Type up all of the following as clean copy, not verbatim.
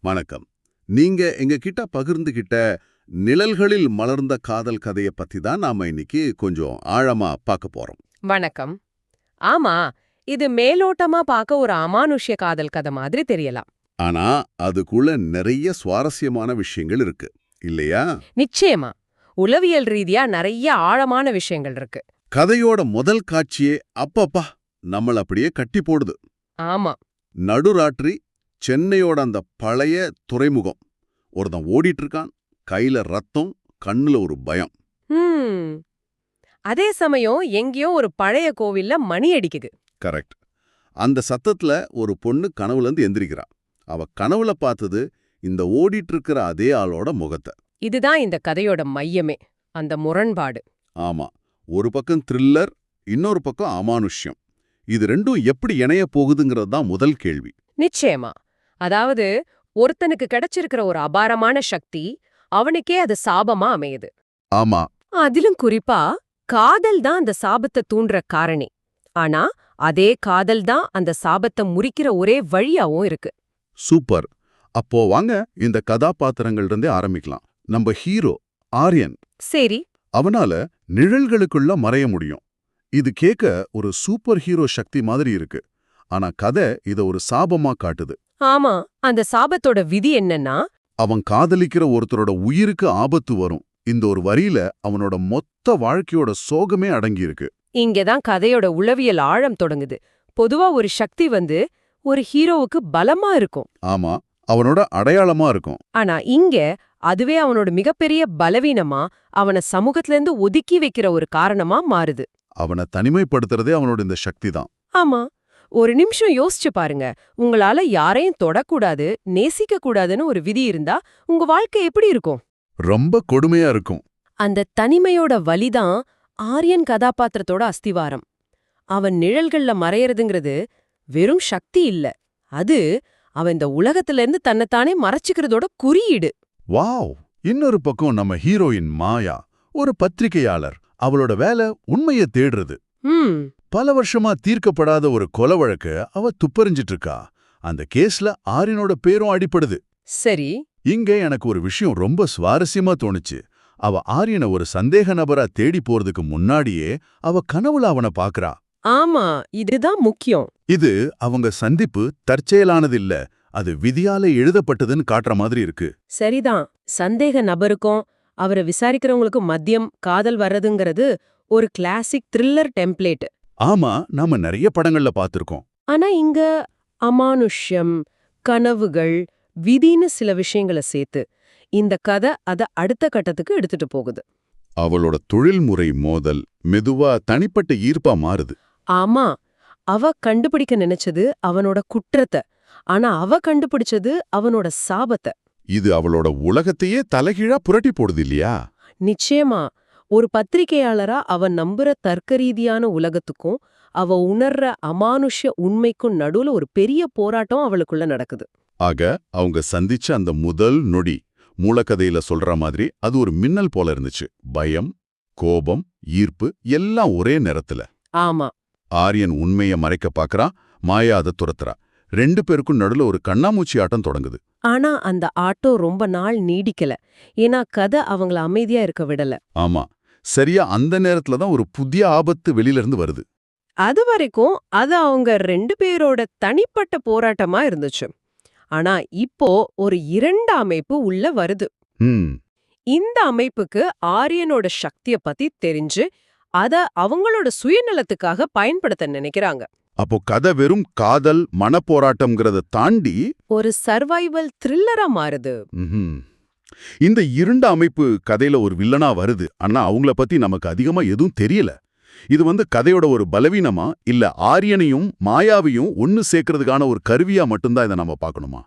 வணக்கம். நீங்க எங்க கிட்ட பகிர்ந்துகிட்ட நிழல்களில் மலர்ந்த காதல் கதைய பத்தி தான் நாம இன்னைக்கு கொஞ்சம் ஆழமா பார்க்க போறோம். வணக்கம். ஆமா, இது மேலோட்டமா பார்க்க ஒரு அமானுஷ்ய காதல் கதை மாதிரி தெரியலாம். ஆனா அதுக்குள்ள நிறைய சுவாரஸ்யமான விஷயங்கள் இருக்கு இல்லையா? நிச்சயமா, உளவியல் ரீதியா நிறைய ஆழமான விஷயங்கள் இருக்கு. கதையோட முதல் காட்சியே அப்பப்பா நம்மள அப்படியே கட்டி போடுது. ஆமா. நடுராத்திரி சென்னையோட அந்த பழைய துறைமுகம். ஒருத்தன் ஓடிட்டு இருக்கான், கையில ரத்தம், கண்ணுல ஒரு பயம். ம். அதே சமயம் எங்கேயோ ஒரு பழைய கோவில்ல மணி அடிக்குது. கரெக்ட். அந்த சத்தத்துல ஒரு பொண்ணு கனவுல இருந்து எந்திரிக்கிறா. அவ கனவுல பார்த்தது இந்த ஓடிட்டு இருக்கிற அதே ஆளோட முகத்தை. இதுதான் இந்த கதையோட மையமே, அந்த முரண்பாடு. ஆமா, ஒரு பக்கம் த்ரில்லர், இன்னொரு பக்கம் அமானுஷ்யம். இது ரெண்டும் எப்படி இணைய போகுதுங்கிறது தான் முதல் கேள்வி. நிச்சயமா. அதாவது, ஒருத்தனுக்கு கிடைச்சிருக்கிற ஒரு அபாரமான சக்தி அவனுக்கே அது சாபமா அமையுது. ஆமா. அதிலும் குறிப்பா காதல் தான் அந்த சாபத்தை தூண்டுற காரணி. ஆனா அதே காதல் தான் அந்த சாபத்தை முறிக்கிற ஒரே வழியாவும் இருக்கு. சூப்பர். அப்போ வாங்க இந்த கதாபாத்திரங்கள் இருந்தே ஆரம்பிக்கலாம். நம்ம ஹீரோ ஆரியன். சரி. அவனால நிழல்களுக்குள்ள மறைய முடியும். இது கேட்க ஒரு சூப்பர் ஹீரோ சக்தி மாதிரி இருக்கு. ஆனா கதை இத ஒரு சாபமா காட்டுது. ஆமா, அந்த சாபத்தோட விதி என்னன்னா, அவன் காதலிக்கிற ஒருத்தரோட உயிருக்கு ஆபத்து வரும். இந்த ஒரு வரியில அவனோட மொத்த வாழ்க்கையோட சோகமே அடங்கியிருக்கு. இங்கதான் கதையோட உளவியல் ஆழம் தொடங்குது. பொதுவா ஒரு சக்தி ஒரு ஹீரோவுக்கு பலமா இருக்கும். ஆமா, அவனோட அடையாளமா இருக்கும். ஆனா இங்க அதுவே அவனோட மிகப்பெரிய பலவீனமா, அவன சமூகத்துல இருந்து ஒதுக்கி வைக்கிற ஒரு காரணமா மாறுது. அவனை தனிமைப்படுத்துறதே அவனோட இந்த சக்தி தான். ஆமா. ஒரு நிமிஷம் யோசிச்சு பாருங்க. உங்களால யாரையும் தொடக்கூடாது, நேசிக்க கூடாதுன்னு ஒரு விதி இருந்தா உங்க வாழ்க்கை எப்படி இருக்கும்? ரொம்ப கொடுமையா இருக்கும். அந்த தனிமையோட வலிதான் ஆரியன் கதாபாத்திரத்தோட அஸ்திவாரம். அவன் நிழல்கள்ல மறையறதுங்கிறது வெறும் சக்தி இல்ல. அது அவன் இந்த உலகத்துல இருந்து தன்னைத்தானே மறைச்சுக்கிறதோட குறியீடு. வாவ். இன்னொரு பக்கம் நம்ம ஹீரோயின் மாயா, ஒரு பத்திரிகையாளர். அவளோட வேலை உண்மையை தேடுறது. ம். பல வருஷமா தீர்க்கப்படாத ஒரு கொலை வழக்க அவ துப்பறிஞ்சிட்டு இருக்கா. அந்த கேஸ்ல ஆரியனோட பேரும் அடிப்படுது. சரி. இங்க எனக்கு ஒரு விஷயம் ரொம்ப சுவாரஸ்யமா தோணுச்சு. அவ ஆரியனை ஒரு சந்தேக நபரா தேடி போறதுக்கு முன்னாடியே அவ கனவுல அவனை பாக்குறா. ஆமா, இதுதான் முக்கியம். இது அவங்க சந்திப்பு தற்செயலானது இல்ல, அது விதியால எழுதப்பட்டதுன்னு காட்டுற மாதிரி இருக்கு. சரிதான். சந்தேக நபருக்கும் அவரை விசாரிக்கிறவங்களுக்கும் மத்தியம் காதல் வர்றதுங்கிறது ஒரு கிளாசிக் த்ரில்லர் டெம்ப்ளேட். ஆமா, நாம நிறைய படங்கள்ல பார்த்திருக்கோம். ஆனா இங்க அமானுஷ்யம், கனவுகள், விதின்னு சில விஷயங்களை சேர்த்து இந்த கதை அத அடுத்த கட்டத்துக்கு எடுத்துட்டு போகுது. அவளோட தொழில்முறை மோதல் மெதுவா தனிப்பட்ட ஈர்ப்பா மாறுது. ஆமா, அவ கண்டுபிடிக்க நினைச்சது அவனோட குற்றத்தை, ஆனா அவ கண்டுபிடிச்சது அவனோட சாபத்தை. இது அவளோட உலகத்தையே தலைகீழா புரட்டி போடுது இல்லையா? நிச்சயமா. ஒரு பத்திரிகையாளரா அவ நம்புற தர்க்கரீதியான உலகத்துக்கும் அவ உணர்ற அமானுஷ்ய உண்மைக்கும் நடுவுல ஒரு பெரிய போராட்டம் அவளுக்குள்ள நடக்குது. ஆக அவங்க சந்திச்ச அந்த முதல் நொடி மூலக்கதையில சொல்ற மாதிரி அது ஒரு மின்னல் போல இருந்துச்சு. பயம், கோபம், ஈர்ப்பு எல்லாம் ஒரே நேரத்துல. ஆமா. ஆரியன் உண்மைய மறைக்க பாக்குறா, மாயா அதை துரத்துறா. ரெண்டு பேருக்கும் நடுவுல ஒரு கண்ணாமூச்சி ஆட்டம் தொடங்குது. ஆனா அந்த ஆட்டோ ரொம்ப நாள் நீடிக்கல. ஏன்னா கதை அவங்கள அமைதியா இருக்க விடல. ஆமா, சரியா அந்த நேரத்துல தான் ஒரு புதிய ஆபத்து வெளியில இருந்து வருது. அது வரைக்கும் அது அவங்க ரெண்டு பேரோட தனிப்பட்ட போராட்டமா இருந்துச்சு. ஆனா இப்போ ஒரு இரண்டு அமைப்பு உள்ள வருது. ம். இந்த அமைப்புக்கு ஆரியனோட சக்திய பத்தி தெரிஞ்சு அத அவங்களோட சுயநலத்துக்காக பயன்படுத்த நினைக்கிறாங்க. அப்போ கதை வெறும் காதல் மனப்போராட்டம்ங்கிறத தாண்டி ஒரு சர்வைவல் த்ரில்லரா மாறுது. ம்ஹும். இந்த இருண்ட அமைப்பு கதையில ஒரு வில்லனா வருது. ஆனா அவங்கள பத்தி நமக்கு அதிகமா எதுவும் தெரியல. இது கதையோட ஒரு பலவீனமா இல்ல ஆரியனையும் மாயாவையும் ஒன்னு சேர்க்கறதுக்கான ஒரு கருவியா மட்டும்தான் இதை நம்ம பார்க்கணுமா?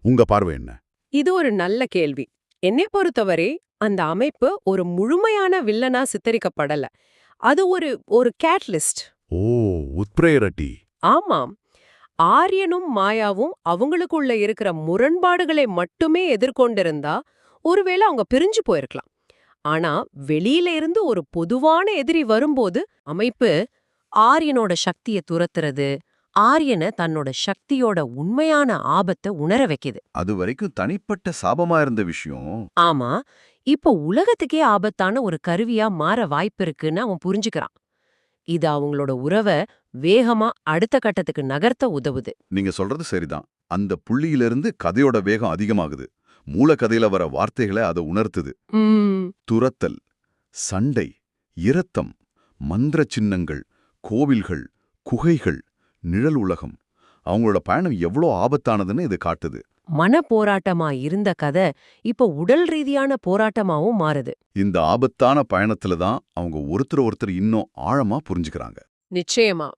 உங்க பார்வை என்ன? இது ஒரு நல்ல கேள்வி. என்னை பொறுத்தவரை அந்த அமைப்பு ஒரு முழுமையான வில்லனா சித்தரிக்கப்படல. அது ஒரு கேட்லிஸ்ட். ஓ, உத்பிரேரட்டி. ஆமாம். ஆரியனும் மாயாவும் அவங்களுக்குள்ள இருக்கிற முரண்பாடுகளை மட்டுமே எதிர்கொண்டிருந்தா ஒருவேளை அவங்க பிரிஞ்சு போயிருக்கலாம். ஆனா வெளியில இருந்து ஒரு பொதுவான எதிரி வரும்போது அமைப்பு ஆரியனோட சக்தியை துரத்துறது, ஆரியனை தன்னோட சக்தியோட உண்மையான ஆபத்தை உணர வைக்குது. அது வரைக்கும் தனிப்பட்ட சாபமா இருந்த விஷயம் ஆமா, இப்போ உலகத்துக்கே ஆபத்தான ஒரு கருவியா மாற வாய்ப்பிருக்குன்னு அவன் புரிஞ்சுக்கிறான். இது அவங்களோட உறவை வேகமா அடுத்த கட்டத்துக்கு நகர்த்த உதவுது. நீங்க சொல்றது சரிதான். அந்த புள்ளியிலிருந்து கதையோட வேகம் அதிகமாகுது. மூலக்கதையில வர வார்த்தைகளை அதை உணர்த்துது. துரத்தல், சண்டை, இரத்தம், மந்திர சின்னங்கள், கோவில்கள், குகைகள், நிழல் உலகம். அவங்களோட பயணம் எவ்வளோ ஆபத்தானதுன்னு இது காட்டுது. மன போராட்டமா இருந்த கதை இப்போ உடல் ரீதியான போராட்டமாவும் மாறுது. இந்த ஆபத்தான பயணத்துல தான் அவங்க ஒருத்தர் இன்னும் ஆழமா புரிஞ்சுக்கிறாங்க. நிச்சயமா.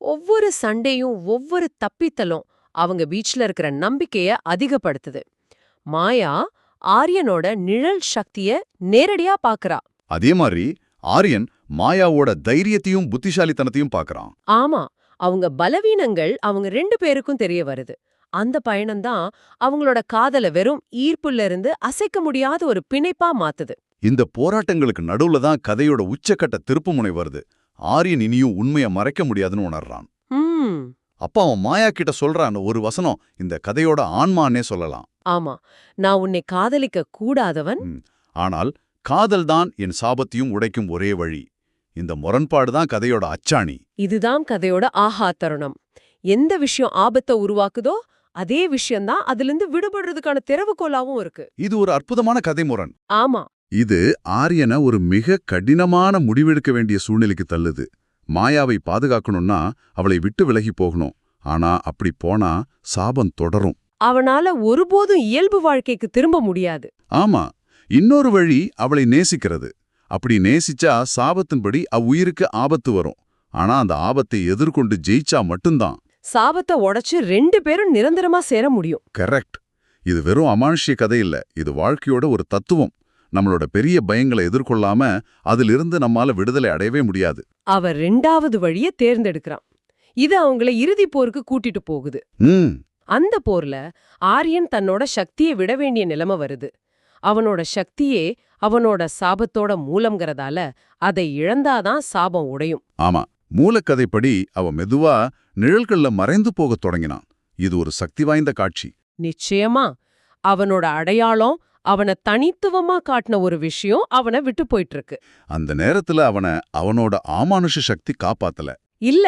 ஒவ்வொரு சண்டையும் ஒவ்வொரு தப்பித்தலும் அவங்க பீச்ல இருக்கிற நம்பிக்கைய அதிகப்படுத்துது. மாயா ஆரியனோட நிழல் சக்திய நேரடியா பாக்குறா. அதே மாதிரி ஆரியன் மாயாவோட தைரியத்தையும் புத்திசாலித்தனத்தையும் பார்க்கறான். ஆமா, அவங்க பலவீனங்கள் அவங்க 2 பேருக்கும் தெரிய வருது. அந்த பயணம்தான் அவங்களோட காதல வெறும் ஈர்ப்புல இருந்து அசைக்க முடியாத ஒரு பிணைப்பா மாத்துது. இந்த போராட்டங்களுக்கு நடுவுல தான் கதையோட உச்சக்கட்ட திருப்புமுனை வருது. ஆரியன் இனியும் உண்மையை மறைக்க முடியாதுன்னு உணர்றான். அப்ப அவன் மாயா கிட்ட சொல்றான் ஒரு வசனம் இந்த கதையோட ஆன்மானே சொல்லலாம். ஆமா, நான் உன்னை காதலிக்க கூடாதவன். ஆனால் காதல் தான் என் சாபத்தையும் உடைக்கும் ஒரே வழி. இந்த முரண்பாடு தான் கதையோட அச்சாணி. இதுதான் கதையோட ஆஹா தருணம். எந்த விஷயம் ஆபத்தை உருவாக்குதோ அதே விஷயம்தான் அதிலிருந்து விடுபடுறதுக்கான திறவுகோலாவும் இருக்கு. இது ஒரு அற்புதமான கதை முரண். ஆமா, இது ஆரியனை ஒரு மிக கடினமான முடிவெடுக்க வேண்டிய சூழ்நிலைக்கு தள்ளுது. மாயாவை பாதுகாக்கணும்னா அவளை விட்டு விலகி போகணும். ஆனா அப்படி போனா சாபம் தொடரும். அவனால ஒருபோதும் இயல்பு வாழ்க்கைக்கு திரும்ப முடியாது. ஆமா, இன்னொரு வழி அவளை நேசிக்கிறது. அப்படி நேசிச்சா சாபத்தின்படி அவ்வுயிருக்கு ஆபத்து வரும். ஆனா அந்த ஆபத்தை எதிர்கொண்டு ஜெயிச்சா மட்டும்தான் சாபத்தை உடைச்சு 2 பேரும் நிரந்தரமா சேர முடியும். கரெக்ட். இது வெறும் அமானுஷ்ய கதை இல்ல, இது வாழ்க்கையோட ஒரு தத்துவம். நம்மளோட பெரிய பயங்களை எதிர்கொள்ளாம அதிலிருந்து நம்மால விடுதலை அடையவே முடியாது. அவர் 2வது வழிய தேர்ந்தெடுக்கிறான். இது அவங்கள இறுதி போருக்கு கூட்டிட்டு போகுது. அந்த போர்ல ஆரியன் தன்னோட சக்தியை விட வேண்டிய நிலைமை வருது. அவனோட சக்தியே அவனோட சாபத்தோட மூலம்ங்கறதால அதை இழந்தாதான் சாபம் உடையும். ஆமா, மூலக்கதைப்படி அவன் மெதுவா நிழல்கள்ல மறைந்து போகத் தொடங்கினான். இது ஒரு சக்தி வாய்ந்த காட்சி. நிச்சயமா. அவனோட அடையாளம் அவனை தனித்துவமா காட்டின ஒரு விஷயம் அவனை விட்டு போயிட்டு இருக்கு. அந்த நேரத்துல அவனோட அமானுஷ சக்தி காப்பாத்தல. இல்ல,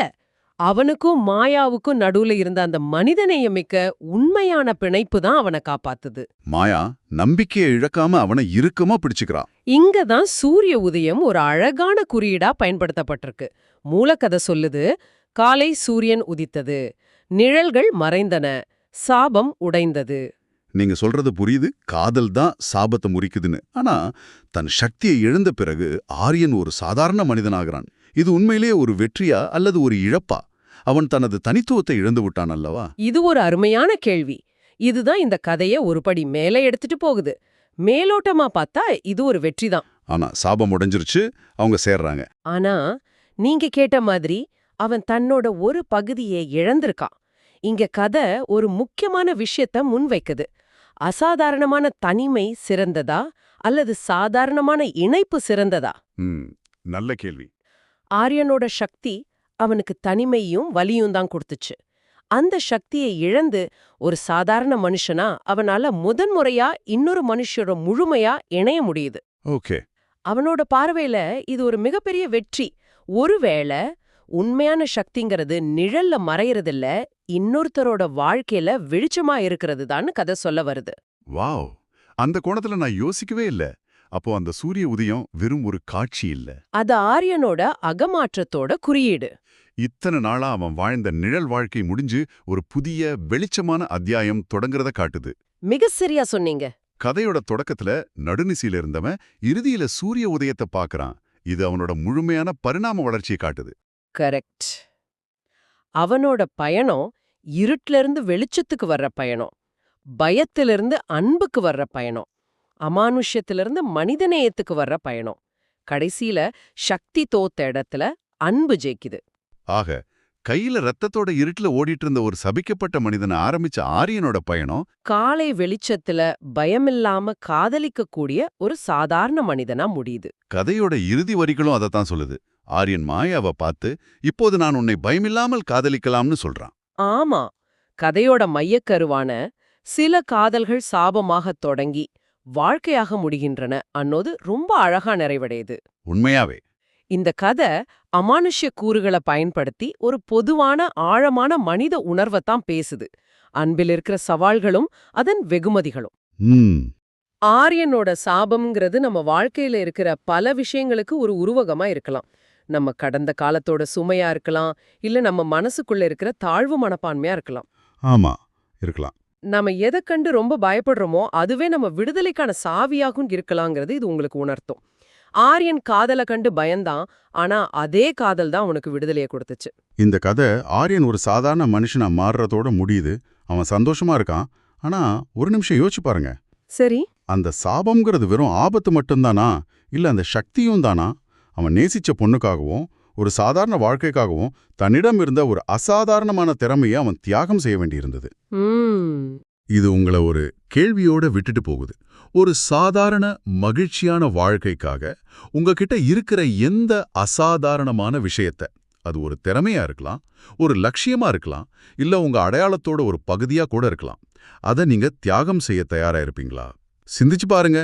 அவனுக்கும் மாயாவுக்கும் நடுவுல இருந்த அந்த மனிதநேயமிக்க உண்மையான பிணைப்பு தான் அவனை காப்பாத்துது. மாயா நம்பிக்கையை இழக்காம அவனை இறுக்கமா பிடிச்சுக்கிறான். இங்கதான் சூரிய உதயம் ஒரு அழகான குறியீடா பயன்படுத்தப்பட்டிருக்கு. மூலக்கதை சொல்லுது, காலை சூரியன் உதித்தது, நிழல்கள் மறைந்தன, சாபம் உடைந்தது. நீங்க சொல்றது புரியுது, காதல் தான் சாபத்தை முறிக்குதுன்னு. ஆனா தன் சக்தியை இழந்த பிறகு ஆரியன் ஒரு சாதாரண மனிதனாகிறான். இது உண்மையிலேயே ஒரு வெற்றியா அல்லது ஒரு இழப்பா? அவன் தனது தனித்துவத்தை இழந்து விட்டான் அல்லவா? இது ஒரு அருமையான கேள்வி. இதுதான் இந்த கதையை ஒரு படி மேலே எடுத்துட்டு போகுது. மேலோட்டமா பார்த்தா இது ஒரு வெற்றிதான். ஆனா சாபம் உடைஞ்சிருச்சு, அவங்க சேர்றாங்க. ஆனா நீங்க கேட்ட மாதிரி அவன் தன்னோட ஒரு பகுதியை இழந்திருக்கான். இங்க கதை ஒரு முக்கியமான விஷயத்த முன்வைக்குது. அசாதாரணமான தனிமை சிறந்ததா அல்லது சாதாரணமான இணைப்பு சிறந்ததா? நல்ல கேள்வி. ஆரியனோட சக்தி அவனுக்கு தனிமையும் வலியும் தான் கொடுத்துச்சு. அந்த சக்தியை இழந்து ஒரு சாதாரண மனுஷனா அவனால முதன்முறையா இன்னொரு மனுஷரோட முழுமையா இணைய முடியுது. ஓகே. அவனோட பார்வையில இது ஒரு மிகப்பெரிய வெற்றி. ஒருவேளை உண்மையான சக்திங்கிறது நிழல்ல மறையறதில்ல, இன்னொருத்தரோட வாழ்க்கையில வெளிச்சமா இருக்கிறது தான் கதை சொல்ல வருது. வாவ், அந்த கோணத்துல நான் யோசிக்கவே இல்ல. அப்போ அந்த சூரிய உதயம் வெறும் ஒரு காட்சி இல்ல, அது ஆரியனோட அகமாற்றத்தோட குறியீடு. இத்தனை நாளா அவன் வாழ்ந்த நிழல் வாழ்க்கை முடிஞ்சு ஒரு புதிய வெளிச்சமான அத்தியாயம் தொடங்குறத காட்டுது. மிக சரியா சொன்னீங்க. கதையோட தொடக்கத்துல நடுநிசையில இருந்தவன் இறுதியில சூரிய உதயத்தை பார்க்கறான். இது அவனோட முழுமையான பரிணாம வளர்ச்சியை காட்டுது. கரெக்ட். அவனோட பயணம் இருட்டுல இருந்து வெளிச்சத்துக்கு வர்ற பயணம், பயத்திலிருந்து அன்புக்கு வர்ற பயணம், அமானுஷ்யத்திலிருந்து மனிதநேயத்துக்கு வர்ற பயணம். கடைசியில சக்தி தோத்த இடத்துல அன்பு ஜெயிக்குது. ஆக கையில ரத்தத்தோட இருட்டுல ஓடிட்டு இருந்த ஒரு சபிக்கப்பட்ட மனிதனை ஆரம்பிச்ச ஆரியனோட பயணம் காலை வெளிச்சத்துல பயமில்லாம காதலிக்க கூடிய ஒரு சாதாரண மனிதனா முடியுது. கதையோட இறுதி வரிகளும் அதைத்தான் சொல்லுது. ஆரியன் மாயாவை பார்த்து இப்போது நான் உன்னை பயமில்லாமல் காதலிக்கலாம்னு சொல்றான். ஆமா, கதையோட மையக்கருவான சில காதல்கள் சாபமாகத் தொடங்கி வாழ்க்கையாக முடிகின்றன அன்னோது ரொம்ப அழகா நிறைவடையுது. உண்மையாவே இந்த கதை அமானுஷ்ய கூறுகளை பயன்படுத்தி ஒரு பொதுவான ஆழமான மனித உணர்வைத்தான் பேசுது. அன்பில் இருக்கிற சவால்களும் அதன் வெகுமதிகளும். ஆரியனோட சாபம்ங்கிறது நம்ம வாழ்க்கையில இருக்கிற பல விஷயங்களுக்கு ஒரு உருவகமா இருக்கலாம். நம்ம கடந்த காலத்தோட சுமையா இருக்கலாம், இல்ல நம்ம மனசுக்குள்ள இருக்கிற தாழ்வு மனப்பான்மையா இருக்கலாம். ஆமா இருக்கலாம். நாம எதை கண்டு ரொம்ப பயப்படுறோமோ அதுவே நம்ம விடுதலைக்கான சாவியாகும் இருக்கலாங்கிறது இது உங்களுக்கு உணர்த்தும். ஆரியன் காதலை கண்டு பயந்தான், ஆனா அதே காதல் தான் அவனுக்கு விடுதலையை கொடுத்துச்சு. இந்த கதை ஆரியன் ஒரு சாதாரண மனுஷனா மாறுறதோட முடியுது. அவன் சந்தோஷமா இருக்கான். ஆனா ஒரு நிமிஷம் யோசிச்சு பாருங்க. சரி, அந்த சாபம்ங்கிறது வெறும் ஆபத்து மட்டும்தானா, இல்ல அந்த சக்தியும் தானா? அவன் நேசிச்ச பொண்ணுக்காகவும் ஒரு சாதாரண வாழ்க்கைக்காகவும் தன்னிடம் இருந்த ஒரு அசாதாரணமான திறமையை அவன் தியாகம் செய்ய வேண்டியிருந்தது. இது உங்களை ஒரு கேள்வியோட விட்டுட்டு போகுது. ஒரு சாதாரண மகிழ்ச்சியான வாழ்க்கைக்காக உங்ககிட்ட இருக்கிற எந்த அசாதாரணமான விஷயத்த, அது ஒரு திறமையா இருக்கலாம், ஒரு லட்சியமா இருக்கலாம், இல்ல உங்க அடையாளத்தோட ஒரு பகுதியா கூட இருக்கலாம், அதை நீங்க தியாகம் செய்ய தயாரா இருப்பீங்களா? சிந்திச்சு பாருங்க.